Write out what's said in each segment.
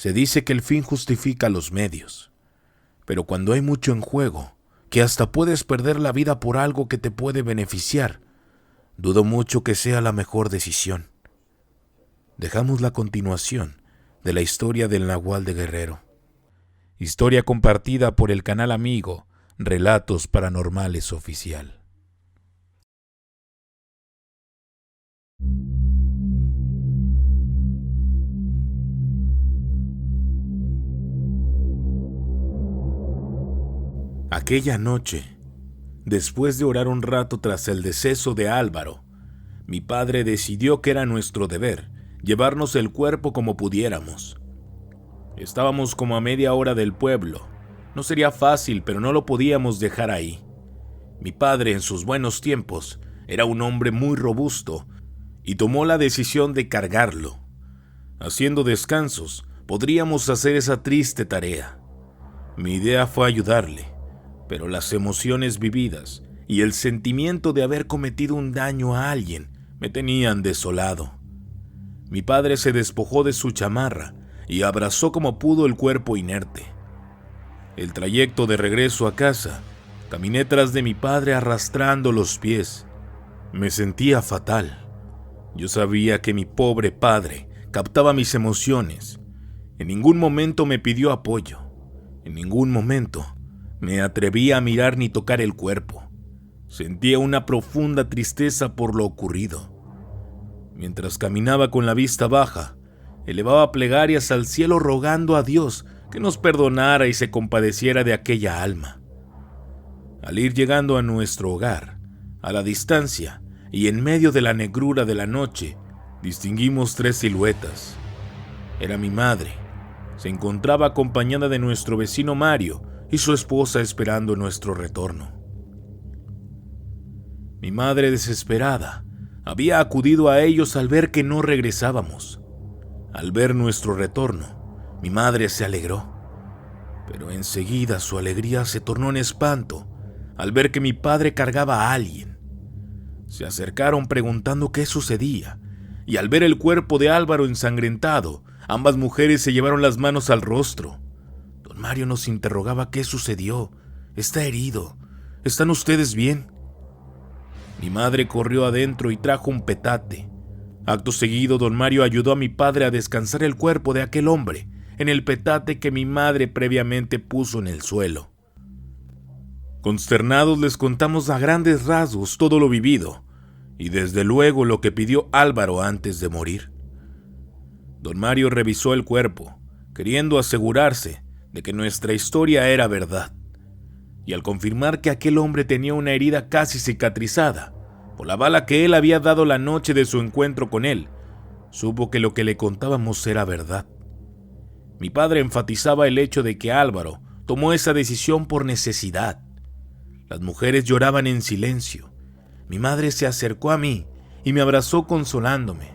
Se dice que el fin justifica los medios, pero cuando hay mucho en juego, que hasta puedes perder la vida por algo que te puede beneficiar, dudo mucho que sea la mejor decisión. Dejamos la continuación de la historia del Nahual de Guerrero. Historia compartida por el canal amigo Relatos Paranormales Oficial. Aquella noche, después de orar un rato tras el deceso de Álvaro, mi padre decidió que era nuestro deber llevarnos el cuerpo como pudiéramos. Estábamos como a media hora del pueblo. No sería fácil, pero no lo podíamos dejar ahí. Mi padre, en sus buenos tiempos, era un hombre muy robusto y tomó la decisión de cargarlo. Haciendo descansos, podríamos hacer esa triste tarea. Mi idea fue ayudarle, pero las emociones vividas y el sentimiento de haber cometido un daño a alguien me tenían desolado. Mi padre se despojó de su chamarra y abrazó como pudo el cuerpo inerte. El trayecto de regreso a casa, caminé tras de mi padre arrastrando los pies. Me sentía fatal. Yo sabía que mi pobre padre captaba mis emociones. En ningún momento me pidió apoyo. En ningún momento me atreví a mirar ni tocar el cuerpo. Sentía una profunda tristeza por lo ocurrido. Mientras caminaba con la vista baja, elevaba plegarias al cielo rogando a Dios que nos perdonara y se compadeciera de aquella alma. Al ir llegando a nuestro hogar, a la distancia y en medio de la negrura de la noche, distinguimos 3 siluetas. Era mi madre. Se encontraba acompañada de nuestro vecino Mario y su esposa esperando nuestro retorno. Mi madre, desesperada, había acudido a ellos al ver que no regresábamos. Al ver nuestro retorno, mi madre se alegró, pero enseguida su alegría se tornó en espanto al ver que mi padre cargaba a alguien. Se acercaron preguntando qué sucedía, y al ver el cuerpo de Álvaro ensangrentado, ambas mujeres se llevaron las manos al rostro. Don Mario nos interrogaba qué sucedió. ¿Está herido? ¿Están ustedes bien? Mi madre corrió adentro y trajo un petate. Acto seguido, don Mario ayudó a mi padre a descansar el cuerpo de aquel hombre en el petate que mi madre previamente puso en el suelo. Consternados les contamos a grandes rasgos todo lo vivido y desde luego lo que pidió Álvaro antes de morir. Don Mario revisó el cuerpo, queriendo asegurarse de que nuestra historia era verdad, y al confirmar que aquel hombre tenía una herida casi cicatrizada por la bala que él había dado la noche de su encuentro con él, supo que lo que le contábamos era verdad. Mi padre enfatizaba el hecho de que Álvaro tomó esa decisión por necesidad. Las mujeres lloraban en silencio. Mi madre se acercó a mí y me abrazó consolándome.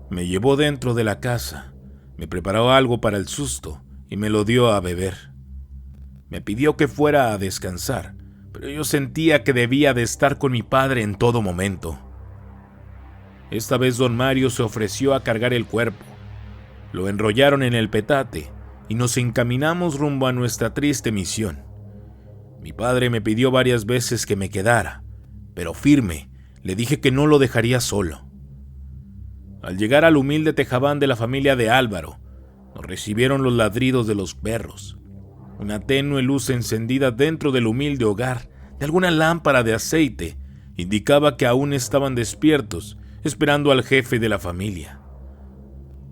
Me llevó dentro de la casa, me preparó algo para el susto y me lo dio a beber. Me pidió que fuera a descansar, pero yo sentía que debía de estar con mi padre en todo momento. Esta vez don Mario se ofreció a cargar el cuerpo. Lo enrollaron en el petate y nos encaminamos rumbo a nuestra triste misión. Mi padre me pidió varias veces que me quedara, pero firme le dije que no lo dejaría solo. Al llegar al humilde tejabán de la familia de Álvaro, nos recibieron los ladridos de los perros. Una tenue luz encendida dentro del humilde hogar de alguna lámpara de aceite indicaba que aún estaban despiertos, esperando al jefe de la familia.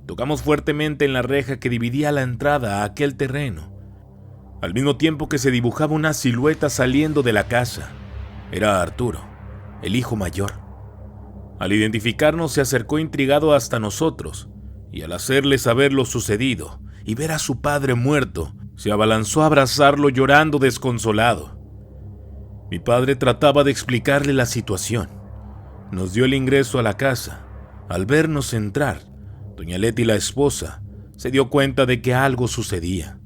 Tocamos fuertemente en la reja que dividía la entrada a aquel terreno, al mismo tiempo que se dibujaba una silueta saliendo de la casa. Era Arturo, el hijo mayor. Al identificarnos se acercó intrigado hasta nosotros, y al hacerle saber lo sucedido y ver a su padre muerto, se abalanzó a abrazarlo llorando desconsolado. Mi padre trataba de explicarle la situación. Nos dio el ingreso a la casa. Al vernos entrar, doña Leti, la esposa, se dio cuenta de que algo sucedía.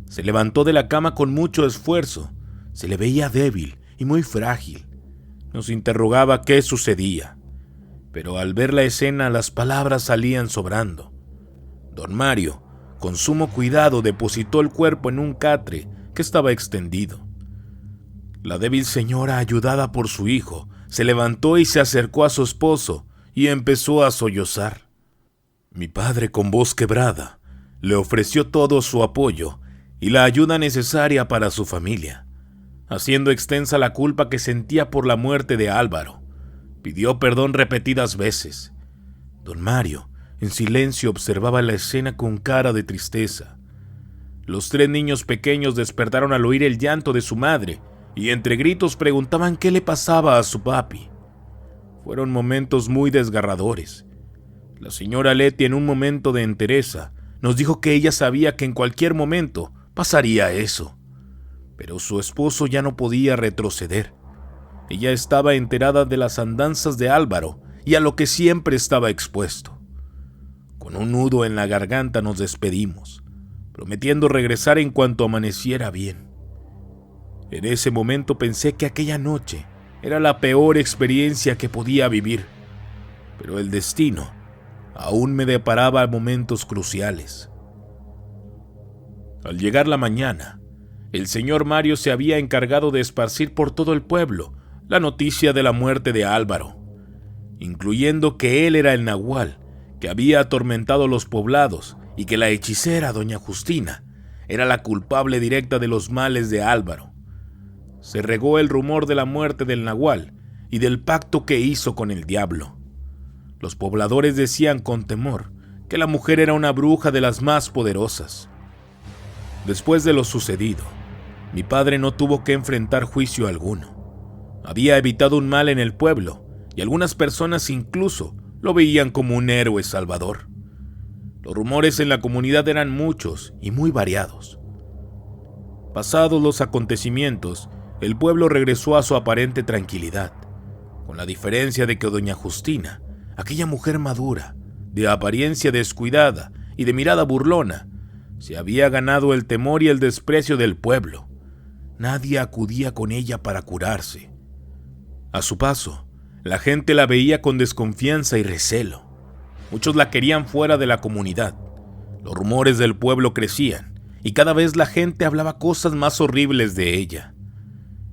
Se levantó de la cama con mucho esfuerzo. Se le veía débil y muy frágil. Nos interrogaba qué sucedía, pero al ver la escena las palabras salían sobrando. Don Mario con sumo cuidado depositó el cuerpo en un catre que estaba extendido. La débil señora, ayudada por su hijo, se levantó y se acercó a su esposo y empezó a sollozar. Mi padre, con voz quebrada, le ofreció todo su apoyo y la ayuda necesaria para su familia, haciendo extensa la culpa que sentía por la muerte de Álvaro. Pidió perdón repetidas veces. Don Mario, en silencio, observaba la escena con cara de tristeza. Los 3 niños pequeños despertaron al oír el llanto de su madre y entre gritos preguntaban qué le pasaba a su papi. Fueron momentos muy desgarradores. La señora Leti, en un momento de entereza, nos dijo que ella sabía que en cualquier momento pasaría eso. Pero su esposo ya no podía retroceder. Ella estaba enterada de las andanzas de Álvaro y a lo que siempre estaba expuesto. Con un nudo en la garganta nos despedimos, prometiendo regresar en cuanto amaneciera bien. En ese momento pensé que aquella noche era la peor experiencia que podía vivir, pero el destino aún me deparaba momentos cruciales. Al llegar la mañana, el señor Mario se había encargado de esparcir por todo el pueblo la noticia de la muerte de Álvaro, incluyendo que él era el nahual que había atormentado los poblados y que la hechicera doña Justina era la culpable directa de los males de Álvaro. Se regó el rumor de la muerte del nahual y del pacto que hizo con el diablo. Los pobladores decían con temor que la mujer era una bruja de las más poderosas. Después de lo sucedido, mi padre no tuvo que enfrentar juicio alguno. Había evitado un mal en el pueblo y algunas personas incluso lo veían como un héroe salvador. Los rumores en la comunidad eran muchos y muy variados. Pasados los acontecimientos, el pueblo regresó a su aparente tranquilidad, con la diferencia de que doña Justina, aquella mujer madura, de apariencia descuidada y de mirada burlona, se había ganado el temor y el desprecio del pueblo. Nadie acudía con ella para curarse. A su paso, la gente la veía con desconfianza y recelo. Muchos la querían fuera de la comunidad. Los rumores del pueblo crecían y cada vez la gente hablaba cosas más horribles de ella.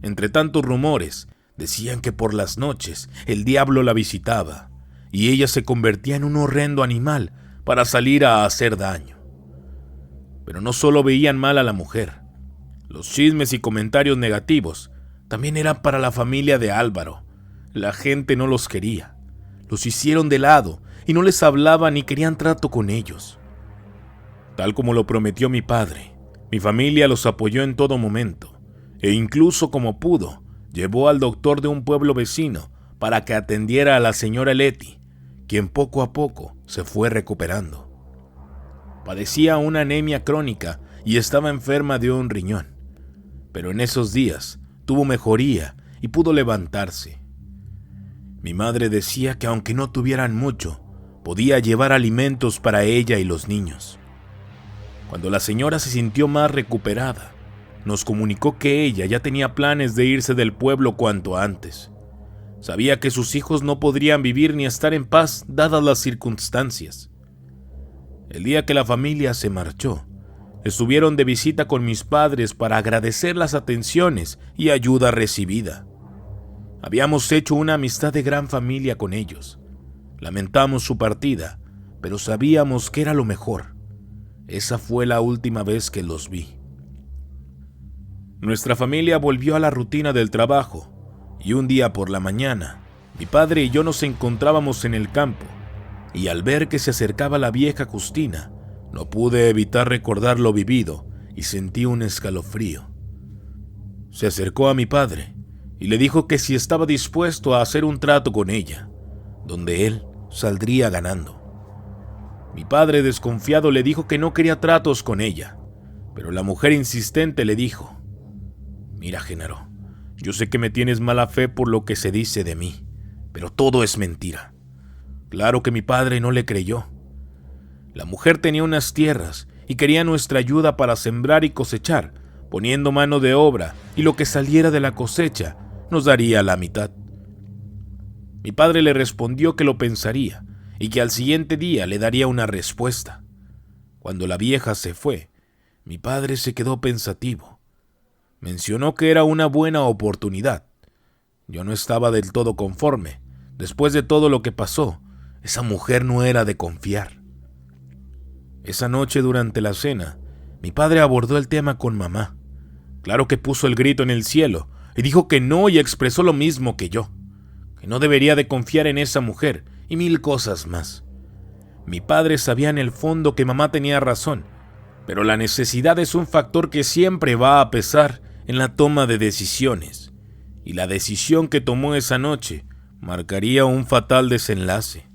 Entre tantos rumores, decían que por las noches el diablo la visitaba y ella se convertía en un horrendo animal para salir a hacer daño. Pero no solo veían mal a la mujer. Los chismes y comentarios negativos también eran para la familia de Álvaro. La gente no los quería. Los hicieron de lado y no les hablaban ni querían trato con ellos. Tal como lo prometió mi padre, mi familia los apoyó en todo momento e incluso como pudo, llevó al doctor de un pueblo vecino para que atendiera a la señora Leti, quien poco a poco se fue recuperando. Padecía una anemia crónica y estaba enferma de un riñón, pero en esos días tuvo mejoría y pudo levantarse. Mi madre decía que aunque no tuvieran mucho, podía llevar alimentos para ella y los niños. Cuando la señora se sintió más recuperada, nos comunicó que ella ya tenía planes de irse del pueblo cuanto antes. Sabía que sus hijos no podrían vivir ni estar en paz dadas las circunstancias. El día que la familia se marchó, estuvieron de visita con mis padres para agradecer las atenciones y ayuda recibida. Habíamos hecho una amistad de gran familia con ellos. Lamentamos su partida, pero sabíamos que era lo mejor. Esa fue la última vez que los vi. Nuestra familia volvió a la rutina del trabajo, y un día por la mañana, mi padre y yo nos encontrábamos en el campo, y al ver que se acercaba la vieja Justina, no pude evitar recordar lo vivido y sentí un escalofrío. Se acercó a mi padre y le dijo que si estaba dispuesto a hacer un trato con ella, donde él saldría ganando. Mi padre, desconfiado, le dijo que no quería tratos con ella, pero la mujer insistente le dijo: «Mira, Genaro, yo sé que me tienes mala fe por lo que se dice de mí, pero todo es mentira». Claro que mi padre no le creyó. La mujer tenía unas tierras y quería nuestra ayuda para sembrar y cosechar, poniendo mano de obra, y lo que saliera de la cosecha nos daría la mitad. Mi padre le respondió que lo pensaría y que al siguiente día le daría una respuesta. Cuando la vieja se fue, mi padre se quedó pensativo. Mencionó que era una buena oportunidad. Yo no estaba del todo conforme. Después de todo lo que pasó, esa mujer no era de confiar. Esa noche durante la cena, mi padre abordó el tema con mamá. Claro que puso el grito en el cielo y dijo que no, y expresó lo mismo que yo, que no debería de confiar en esa mujer y mil cosas más. Mi padre sabía en el fondo que mamá tenía razón, pero la necesidad es un factor que siempre va a pesar en la toma de decisiones, y la decisión que tomó esa noche marcaría un fatal desenlace.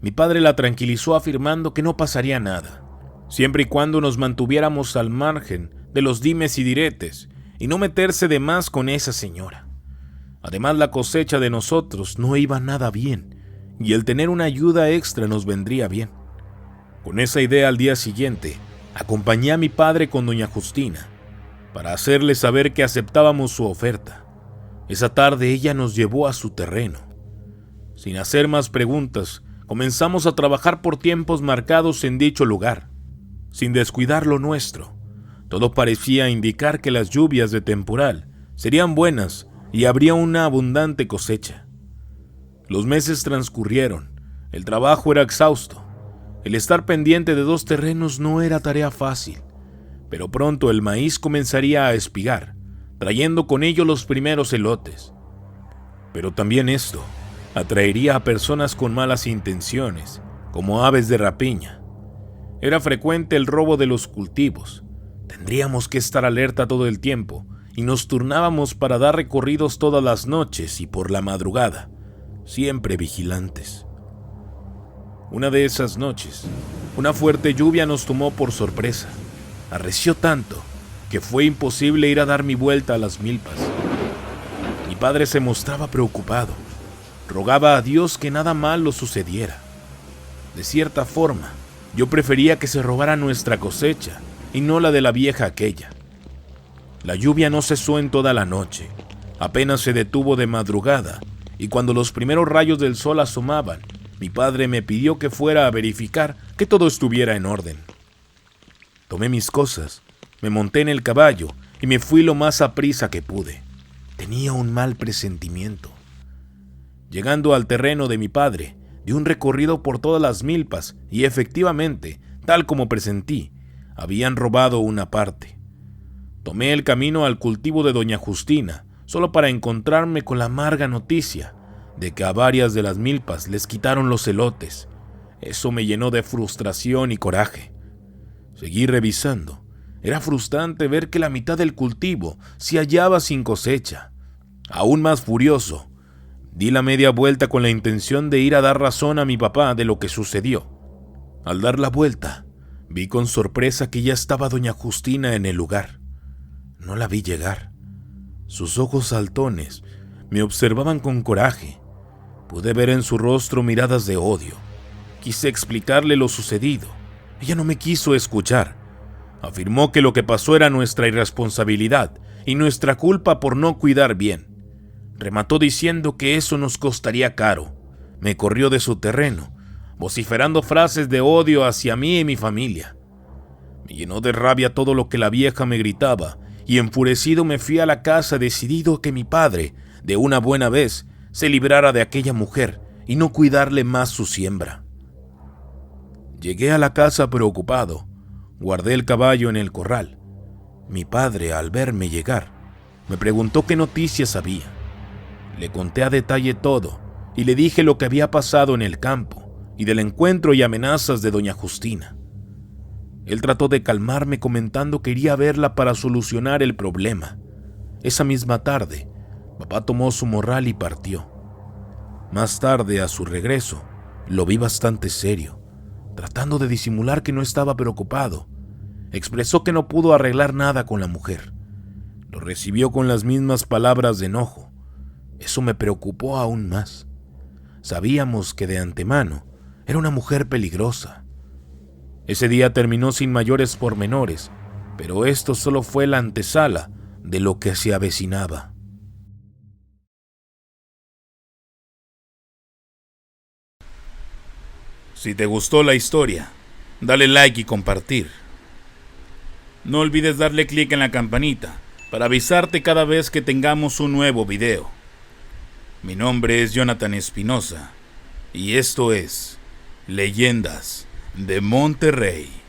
Mi padre la tranquilizó afirmando que no pasaría nada, siempre y cuando nos mantuviéramos al margen de los dimes y diretes y no meterse de más con esa señora. Además, la cosecha de nosotros no iba nada bien, y el tener una ayuda extra nos vendría bien. Con esa idea, al día siguiente, acompañé a mi padre con doña Justina para hacerle saber que aceptábamos su oferta. Esa tarde ella nos llevó a su terreno. Sin hacer más preguntas, comenzamos a trabajar por tiempos marcados en dicho lugar, sin descuidar lo nuestro. Todo parecía indicar que las lluvias de temporal serían buenas y habría una abundante cosecha. Los meses transcurrieron, el trabajo era exhausto. El estar pendiente de 2 terrenos no era tarea fácil, pero pronto el maíz comenzaría a espigar, trayendo con ello los primeros elotes. Pero también esto atraería a personas con malas intenciones, como aves de rapiña. Era frecuente el robo de los cultivos. Tendríamos que estar alerta todo el tiempo, y nos turnábamos para dar recorridos todas las noches y por la madrugada, siempre vigilantes. Una de esas noches, una fuerte lluvia nos tomó por sorpresa. Arreció tanto que fue imposible ir a dar mi vuelta a las milpas. Mi padre se mostraba preocupado. Rogaba a Dios que nada malo sucediera. De cierta forma, yo prefería que se robara nuestra cosecha y no la de la vieja aquella. La lluvia no cesó en toda la noche. Apenas se detuvo de madrugada, y cuando los primeros rayos del sol asomaban, mi padre me pidió que fuera a verificar que todo estuviera en orden. Tomé mis cosas, me monté en el caballo y me fui lo más aprisa que pude. Tenía un mal presentimiento. Llegando al terreno de mi padre, di un recorrido por todas las milpas y efectivamente, tal como presentí, habían robado una parte. Tomé el camino al cultivo de doña Justina, solo para encontrarme con la amarga noticia de que a varias de las milpas les quitaron los elotes. Eso me llenó de frustración y coraje. Seguí revisando. Era frustrante ver que la mitad del cultivo se hallaba sin cosecha. Aún más furioso, di la media vuelta con la intención de ir a dar razón a mi papá de lo que sucedió. Al dar la vuelta, vi con sorpresa que ya estaba doña Justina en el lugar. No la vi llegar. Sus ojos saltones me observaban con coraje. Pude ver en su rostro miradas de odio. Quise explicarle lo sucedido. Ella no me quiso escuchar. Afirmó que lo que pasó era nuestra irresponsabilidad y nuestra culpa por no cuidar bien. Remató diciendo que eso nos costaría caro. Me corrió de su terreno, vociferando frases de odio hacia mí y mi familia. Me llenó de rabia todo lo que la vieja me gritaba, y enfurecido me fui a la casa decidido a que mi padre, de una buena vez, se librara de aquella mujer y no cuidarle más su siembra. Llegué a la casa preocupado. Guardé el caballo en el corral. Mi padre, al verme llegar, me preguntó qué noticias había. Le conté a detalle todo y le dije lo que había pasado en el campo y del encuentro y amenazas de doña Justina. Él trató de calmarme comentando que iría a verla para solucionar el problema. Esa misma tarde, papá tomó su morral y partió. Más tarde, a su regreso, lo vi bastante serio, tratando de disimular que no estaba preocupado. Expresó que no pudo arreglar nada con la mujer. Lo recibió con las mismas palabras de enojo. Eso me preocupó aún más. Sabíamos que de antemano era una mujer peligrosa. Ese día terminó sin mayores pormenores, pero esto solo fue la antesala de lo que se avecinaba. Si te gustó la historia, dale like y compartir. No olvides darle clic en la campanita para avisarte cada vez que tengamos un nuevo video. Mi nombre es Jonathan Espinosa y esto es Leyendas de Monterrey.